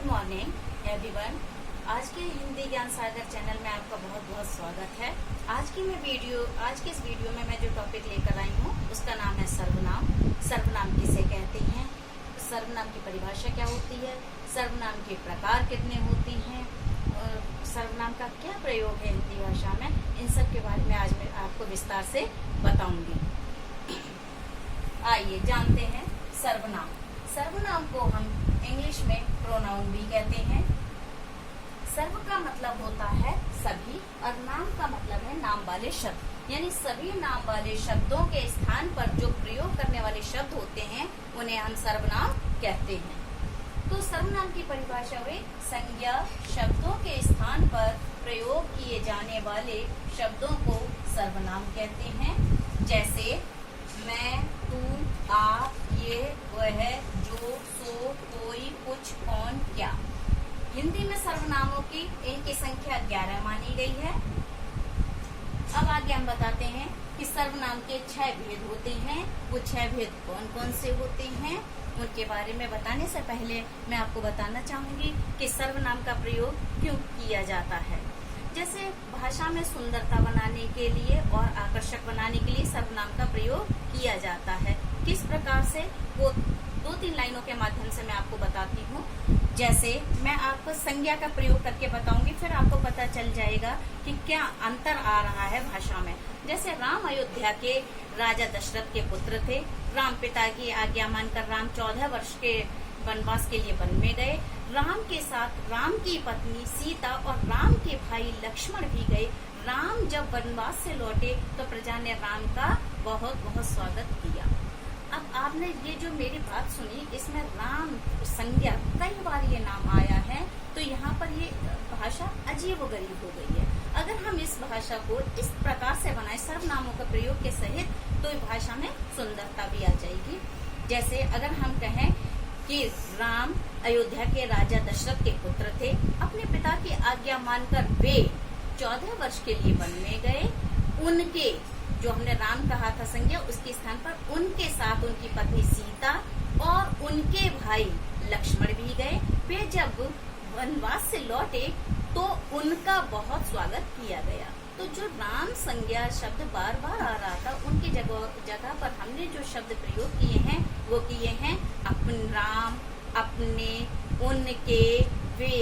Good morning everyone. आज के हिंदी ज्ञान सागर चैनल में आपका बहुत बहुत स्वागत है। आज की इस वीडियो में मैं जो टॉपिक लेकर आई हूँ उसका नाम है सर्वनाम। सर्वनाम किसे कहते हैं, सर्वनाम की परिभाषा क्या होती है, सर्वनाम के प्रकार कितने होती हैं और सर्वनाम का क्या प्रयोग है हिंदी भाषा में, इन सब के बारे में आज मैं आपको विस्तार से बताऊंगी। आइए जानते हैं सर्वनाम। सर्वनाम को हम इंग्लिश में प्रोनाउन भी कहते हैं। सर्व का मतलब होता है सभी और नाम का मतलब है नाम वाले शब्द, यानी सभी नाम वाले शब्दों के स्थान पर जो प्रयोग करने वाले शब्द होते हैं उन्हें हम सर्वनाम कहते हैं। तो सर्वनाम की परिभाषा हुई संज्ञा शब्दों के स्थान पर प्रयोग किए जाने वाले शब्दों को सर्वनाम कहते हैं। जैसे मैं, तू, आप, ये, वह, जो, सो, कोई, कुछ, कौन, क्या। हिंदी में सर्वनामों की इनकी संख्या 11 मानी गई है। अब आगे हम बताते हैं कि सर्वनाम के 6 भेद होते हैं। वो 6 भेद कौन कौन से होते हैं उनके बारे में बताने से पहले मैं आपको बताना चाहूंगी कि सर्वनाम का प्रयोग क्यों किया जाता है। जैसे भाषा में सुंदरता बनाने के लिए और आकर्षक बनाने के लिए सर्वनाम का प्रयोग किया जाता है। किस प्रकार से, वो 2-3 लाइनों के माध्यम से मैं आपको बताती हूँ। जैसे मैं आपको संज्ञा का प्रयोग करके बताऊंगी, फिर आपको पता चल जाएगा कि क्या अंतर आ रहा है भाषा में। जैसे राम अयोध्या के राजा दशरथ के पुत्र थे। राम पिता की आज्ञा मानकर राम 14 वर्ष के वनवास के लिए वन में गए। राम के साथ राम की पत्नी सीता और राम के भाई लक्ष्मण भी गए। राम जब वनवास से लौटे तो प्रजा ने राम का बहुत बहुत स्वागत किया। अब आपने ये जो मेरी बात सुनी, इसमें राम संज्ञा कई बार ये नाम आया है, तो यहाँ पर ये भाषा अजीब व गरीब हो गई है। अगर हम इस भाषा को इस प्रकार से बनाए सर्वनामों के प्रयोग के सहित, तो इस भाषा में सुंदरता भी आ जाएगी। जैसे अगर हम कहें कि राम अयोध्या के राजा दशरथ के पुत्र थे, अपने पिता की आज्ञा मानकर वे 14 वर्ष के लिए वन में गए। उनके, जो हमने राम कहा था संज्ञा, उसके स्थान पर उनके साथ उनकी पत्नी सीता और उनके भाई लक्ष्मण भी गए। वे जब वनवास से लौटे तो उनका बहुत स्वागत किया गया। तो जो राम संज्ञा शब्द बार बार आ रहा था, उनकी जगह पर हमने जो शब्द प्रयोग किए हैं वो किए हैं अपन, राम, अपने, उनके, वे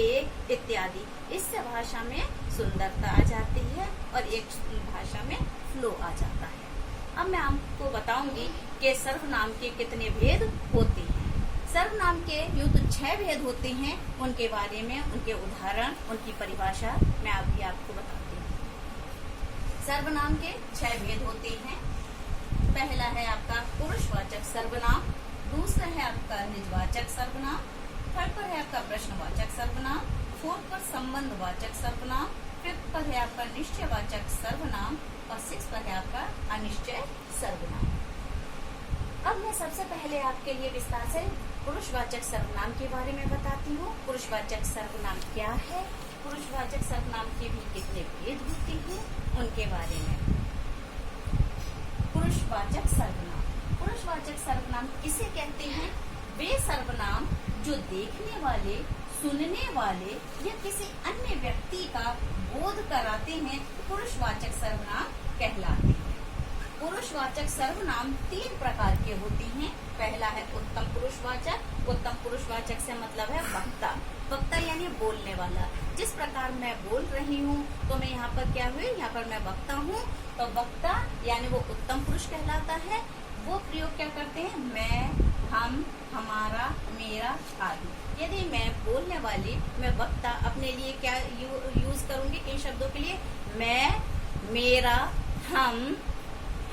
इत्यादि। इससे भाषा में सुंदरता आ जाती है और एक भाषा में फ्लो आ जाता है। अब मैं आपको बताऊंगी कि सर्वनाम के कितने भेद होते हैं। सर्वनाम के यूं तो 6 भेद होते हैं, उनके बारे में, उनके उदाहरण, उनकी परिभाषा मैं अभी आपको बताती हूँ। सर्वनाम के 6 भेद होते हैं। पहला है आपका पुरुषवाचक सर्वनाम, दूसरा है आपका निजवाचक सर्वनाम, थर्ड पर है आपका प्रश्नवाचक सर्वनाम, फोर्थ पर संबंधवाचक सर्वनाम, फिफ्थ पर है आपका निश्चयवाचक सर्वनाम और 6 पर है आपका अनिश्चय सर्वनाम। अब मैं सबसे पहले आपके लिए विस्तार से पुरुषवाचक सर्वनाम के बारे में बताती हूँ। पुरुषवाचक सर्वनाम क्या है, पुरुषवाचक सर्वनाम के भी कितने भेद होते हैं, उनके बारे में। पुरुषवाचक सर्वनाम, पुरुषवाचक सर्वनाम किसे कहते हैं? वे सर्वनाम जो देखने वाले, सुनने वाले या किसी अन्य व्यक्ति का बोध कराते हैं, पुरुषवाचक सर्वनाम कहलाते हैं। पुरुषवाचक सर्वनाम 3 प्रकार के होते हैं। पहला है उत्तम पुरुषवाचक। उत्तम पुरुषवाचक से मतलब है वक्ता। वक्ता यानी बोलने वाला। जिस प्रकार मैं बोल रही हूँ तो मैं यहाँ पर क्या हुई, यहाँ पर मैं वक्ता हूँ, तो वक्ता यानी वो उत्तम पुरुष कहलाता है। वो प्रयोग क्या करते हैं? मैं, हम, हमारा, मेरा आदि। यदि मैं बोलने वाली, मैं वक्ता, अपने लिए क्या यूज करूंगी इन शब्दों के लिए? मैं, मेरा, हम,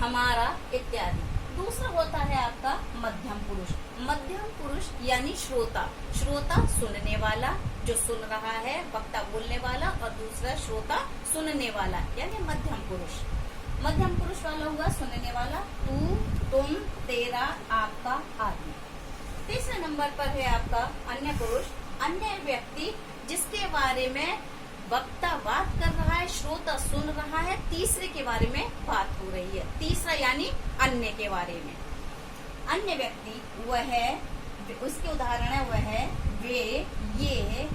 हमारा इत्यादि। दूसरा होता है आपका मध्यम पुरुष। मध्यम पुरुष यानी श्रोता। श्रोता सुनने वाला, जो सुन रहा है, वक्ता बोलने वाला और दूसरा श्रोता सुनने वाला, यानी मध्यम पुरुष। मध्यम पुरुष वाला हुआ सुनने वाला, तू, तुम, तेरा, आपका आदि। तीसरे नंबर पर है आपका अन्य पुरुष। अन्य व्यक्ति जिसके बारे में वक्ता बात कर रहा है, श्रोता सुन रहा है, तीसरे के बारे में बात हो रही है। तीसरा यानी अन्य के बारे में। अन्य व्यक्ति वह है, उसके उदाहरण है वह, वे, ये,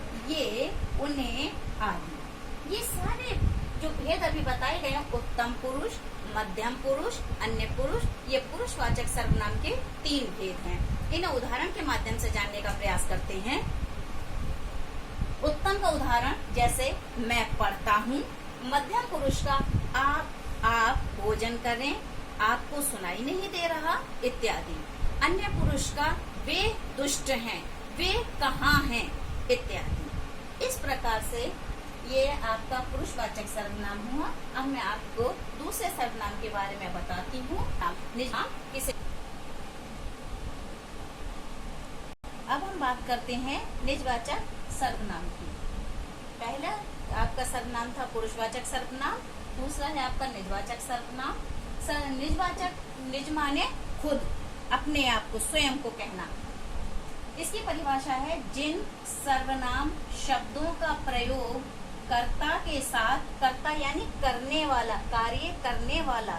उन्हें आदि। ये सारे जो भेद अभी बताए गए हैं, उत्तम पुरुष, मध्यम पुरुष, अन्य पुरुष, ये पुरुषवाचक सर्वनाम के 3 भेद हैं। इन्हें उदाहरण के माध्यम से जानने का प्रयास करते हैं। उत्तम का उदाहरण जैसे मैं पढ़ता हूँ। मध्यम पुरुष का आप भोजन करें, आपको सुनाई नहीं दे रहा, इत्यादि। अन्य पुरुष का वे दुष्ट हैं, वे कहाँ हैं, इत्यादि। इस प्रकार से ये आपका पुरुषवाचक सर्वनाम हुआ। अब मैं आपको दूसरे सर्वनाम के बारे में बताती हूँ। किसे अब हम बात करते हैं निजवाचक सर्वनाम की। पहला आपका सर्वनाम था पुरुषवाचक सर्वनाम, दूसरा है आपका निजवाचक सर्वनाम। निजवाचक, निज माने खुद, अपने आप को, स्वयं को कहना। इसकी परिभाषा है जिन सर्वनाम शब्दों का प्रयोग कर्ता के साथ, कर्ता यानी करने वाला, कार्य करने वाला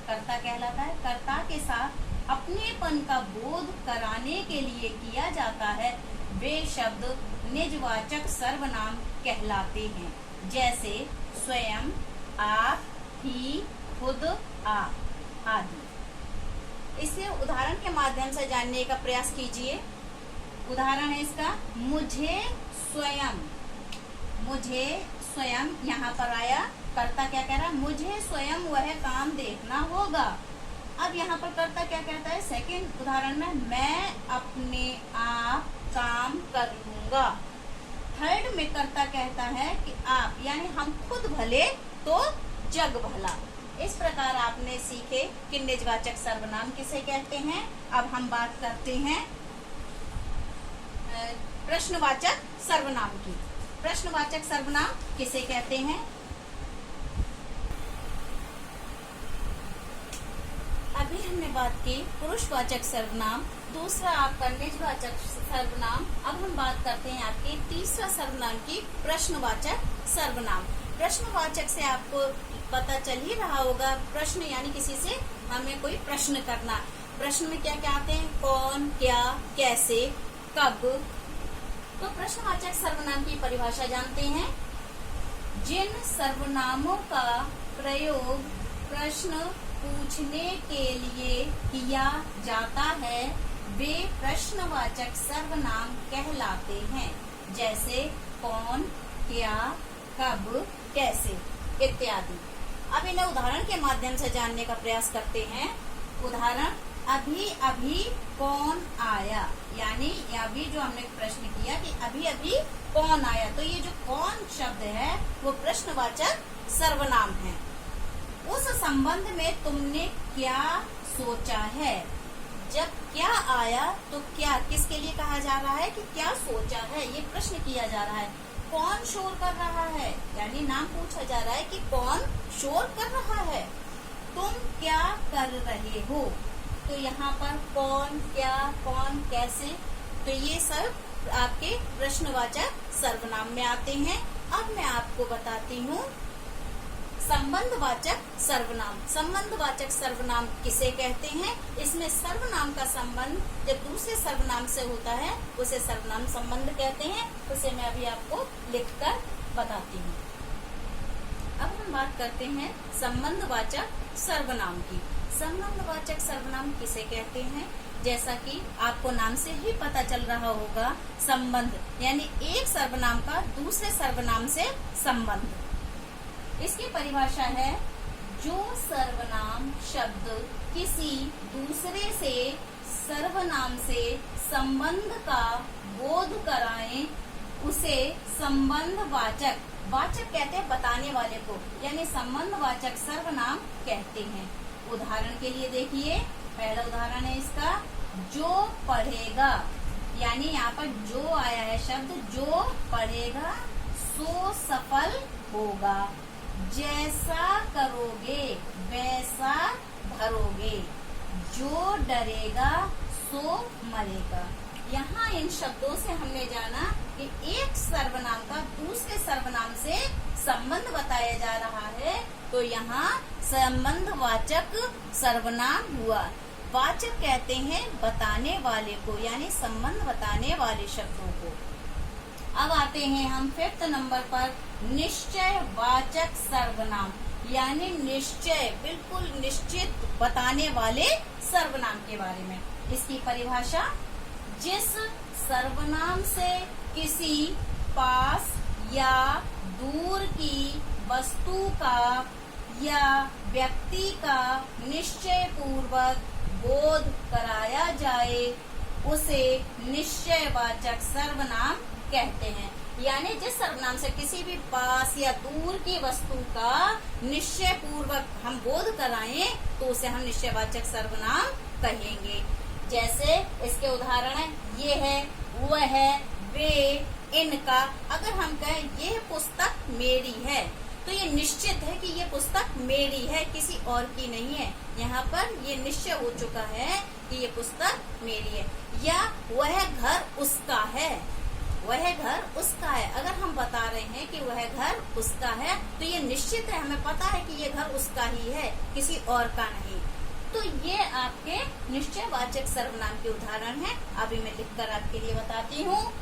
कर्ता कहलाता है, कर्ता के साथ अपनेपन का बोध कराने के लिए किया जाता है, वे शब्द निजवाचक सर्वनाम कहलाते हैं। जैसे स्वयं, आप, ही, खुद, आप आदि। इसे उदाहरण के माध्यम से जानने का प्रयास कीजिए। उदाहरण है इसका, मुझे स्वयं, मुझे स्वयं यहाँ पर आया, कर्ता क्या कह रहा है, मुझे स्वयं वह काम देखना होगा। अब यहाँ पर कर्ता क्या कहता है, सेकंड उदाहरण में, मैं अपने आप काम कर लूंगा। थर्ड में कर्ता कहता है कि आप, यानी हम खुद भले तो जग भला। इस प्रकार आपने सीखे कि निजवाचक सर्वनाम किसे कहते हैं। अब हम बात करते हैं प्रश्नवाचक सर्वनाम की। प्रश्नवाचक सर्वनाम किसे कहते हैं। अभी हमने बात की पुरुषवाचक सर्वनाम, दूसरा आपका निजवाचक सर्वनाम। अब हम बात करते हैं आपके तीसरा सर्वनाम की, प्रश्नवाचक सर्वनाम। प्रश्नवाचक से आपको पता चल ही रहा होगा, प्रश्न यानी किसी से हमें कोई प्रश्न करना। प्रश्न में क्या क्या आते हैं, कौन, क्या, कैसे, कब। तो प्रश्नवाचक सर्वनाम की परिभाषा जानते हैं। जिन सर्वनामों का प्रयोग प्रश्न पूछने के लिए किया जाता है, वे प्रश्नवाचक सर्वनाम कहलाते हैं। जैसे कौन, क्या, कब, कैसे इत्यादि। अब इन्हें उदाहरण के माध्यम से जानने का प्रयास करते हैं। उदाहरण, अभी अभी कौन आया, यानी अभी जो हमने प्रश्न किया कि अभी अभी कौन आया, तो ये जो कौन शब्द है वो प्रश्नवाचक सर्वनाम है। उस संबंध में तुमने क्या सोचा है। जब क्या आया तो क्या किसके लिए कहा जा रहा है कि क्या सोचा है, ये प्रश्न किया जा रहा है। कौन शोर कर रहा है, यानी नाम पूछा जा रहा है कि कौन शोर कर रहा है। तुम क्या कर रहे हो, तो यहाँ पर कौन, क्या, कौन, कैसे, तो ये सब आपके प्रश्नवाचक सर्वनाम में आते हैं। अब मैं आपको बताती हूँ संबंधवाचक सर्वनाम। संबंधवाचक सर्वनाम किसे कहते हैं। इसमें सर्वनाम का संबंध जब दूसरे सर्वनाम से होता है उसे सर्वनाम संबंध कहते हैं। उसे मैं अभी आपको लिखकर बताती हूँ। अब हम बात करते हैं संबंधवाचक सर्वनाम की। संबंधवाचक सर्वनाम किसे कहते हैं। जैसा कि आपको नाम से ही पता चल रहा होगा, संबंध यानी एक सर्वनाम का दूसरे सर्वनाम से संबंध। इसकी परिभाषा है, जो सर्वनाम शब्द किसी दूसरे से सर्वनाम से संबंध का बोध कराएं, उसे संबंधवाचक, वाचक कहते हैं बताने वाले को, यानी संबंधवाचक सर्वनाम कहते हैं। उदाहरण के लिए देखिए, पहला उदाहरण है इसका, जो पढ़ेगा, यानी यहाँ पर जो आया है शब्द, जो पढ़ेगा सो सफल होगा। जैसा करोगे वैसा भरोगे। जो डरेगा सो मरेगा। यहाँ इन शब्दों से हमने जाना कि एक सर्वनाम का दूसरे सर्वनाम से संबंध बताया जा रहा है, तो यहाँ संबंधवाचक सर्वनाम हुआ। वाचक कहते हैं बताने वाले को, यानी संबंध बताने वाले शब्दों को। अब आते हैं हम 5th नंबर पर निश्चय वाचक सर्वनाम, यानी निश्चय बिल्कुल निश्चित बताने वाले सर्वनाम के बारे में। इसकी परिभाषा, जिस सर्वनाम से किसी पास या दूर की वस्तु का या व्यक्ति का निश्चय पूर्वक बोध कराया जाए उसे निश्चयवाचक सर्वनाम कहते हैं। यानी जिस सर्वनाम से किसी भी पास या दूर की वस्तु का निश्चय पूर्वक हम बोध कराएं तो उसे हम निश्चयवाचक सर्वनाम कहेंगे। जैसे इसके उदाहरण है, ये है, वह है, वे, इनका। अगर हम कहें यह पुस्तक मेरी है तो ये निश्चित है कि ये पुस्तक मेरी है, किसी और की नहीं है। यहाँ पर ये निश्चय हो चुका है कि ये पुस्तक मेरी है। या वह घर उसका है, वह घर उसका है। अगर हम बता रहे हैं कि वह घर उसका है तो ये निश्चित है, हमें पता है कि ये घर उसका ही है, किसी और का नहीं। तो ये आपके निश्चयवाचक सर्वनाम के उदाहरण हैं। अभी मैं लिखकर आपके लिए बताती हूँ।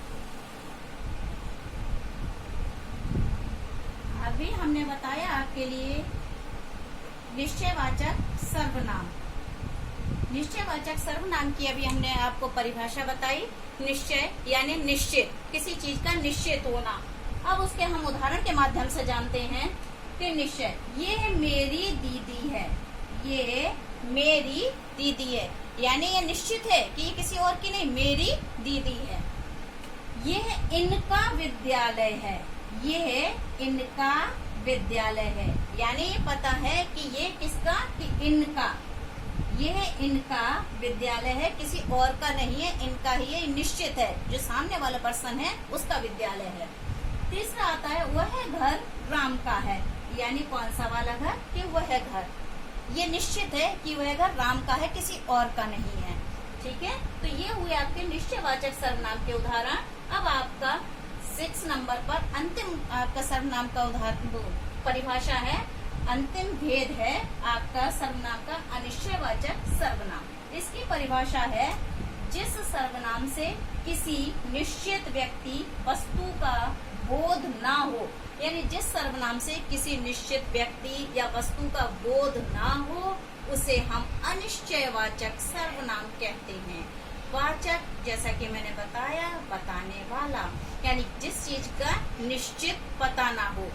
अभी हमने बताया आपके लिए निश्चयवाचक सर्वनाम। निश्चयवाचक सर्वनाम की अभी हमने आपको परिभाषा बताई। निश्चय यानी निश्चित, किसी चीज का निश्चित होना। अब उसके हम उदाहरण के माध्यम से जानते हैं कि निश्चय, ये मेरी दीदी है, ये मेरी दीदी है, यानी ये निश्चित है कि ये किसी और की नहीं, मेरी दीदी है। यह इनका विद्यालय है, यह इनका विद्यालय है, यानी ये पता है कि ये किसका, कि इनका। यह इनका विद्यालय है, किसी और का नहीं है, इनका ही है, निश्चित है, जो सामने वाला पर्सन है उसका विद्यालय है। तीसरा आता है, वह घर राम का है, यानी कौन सा वाला घर, कि वह घर। ये निश्चित है कि वह घर राम का है, किसी और का नहीं है। ठीक है, तो ये हुए आपके निश्चयवाचक सर्वनाम के उदाहरण। अब आपका 6 नंबर पर अंतिम आपका सर्वनाम का उदाहरण परिभाषा है, अंतिम भेद है आपका सर्वनाम का अनिश्चयवाचक सर्वनाम। इसकी परिभाषा है, जिस सर्वनाम से किसी निश्चित व्यक्ति वस्तु का बोध ना हो, यानी जिस सर्वनाम से किसी निश्चित व्यक्ति या वस्तु का बोध ना हो उसे हम अनिश्चयवाचक सर्वनाम कहते हैं। वाचक, जैसा कि मैंने बताया, बताने वाला, यानी जिस चीज का निश्चित पता ना हो।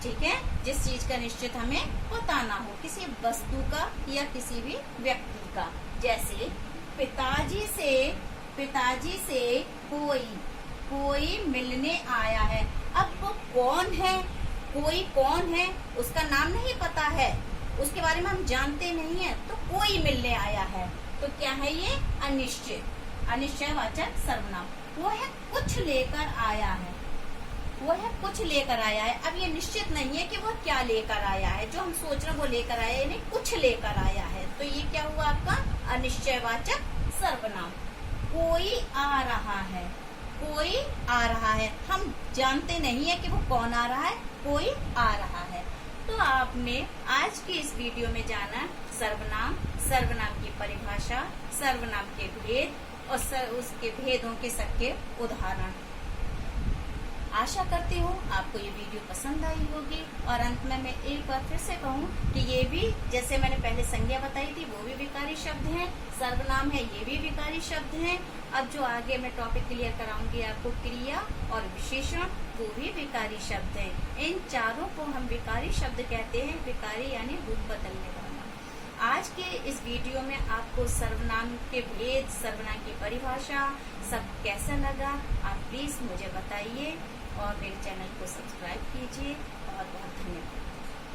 ठीक है, जिस चीज का निश्चित हमें पता ना हो, किसी वस्तु का या किसी भी व्यक्ति का। जैसे पिताजी से कोई मिलने आया है। अब वो कौन है, कोई कौन है, उसका नाम नहीं पता है, उसके बारे में हम जानते नहीं है, तो कोई मिलने आया है, तो क्या है ये, अनिश्चित, अनिश्चयवाचक सर्वनाम। वो है कुछ लेकर आया है, वो है कुछ लेकर आया है। अब ये निश्चित नहीं है कि वो क्या लेकर आया है, जो हम सोच रहे हैं वो लेकर आया है, यानी कुछ लेकर आया है, तो ये क्या हुआ आपका अनिश्चयवाचक सर्वनाम। कोई आ रहा है, कोई आ रहा है, हम जानते नहीं है कि वो कौन आ रहा है, कोई आ रहा है। तो आपने आज की इस वीडियो में जाना सर्वनाम, सर्वनाम की परिभाषा, सर्वनाम के भेद और उसके भेदों के सबके उदाहरण। आशा करती हूँ आपको ये वीडियो पसंद आई होगी। और अंत में मैं एक बार फिर से कहूँ कि ये भी, जैसे मैंने पहले संज्ञा बताई थी, वो भी विकारी शब्द हैं, सर्वनाम है ये भी विकारी शब्द हैं। अब जो आगे मैं टॉपिक क्लियर कराऊंगी आपको, क्रिया और विशेषण, वो भी विकारी शब्द हैं। इन चारों को हम विकारी शब्द कहते हैं। विकारी यानी रूप बदलने वाला। आज के इस वीडियो में आपको सर्वनाम के भेद, सर्वनाम की परिभाषा सब कैसा लगा, आप प्लीज मुझे बताइए और मेरे चैनल को सब्सक्राइब कीजिए। बहुत बहुत धन्यवाद।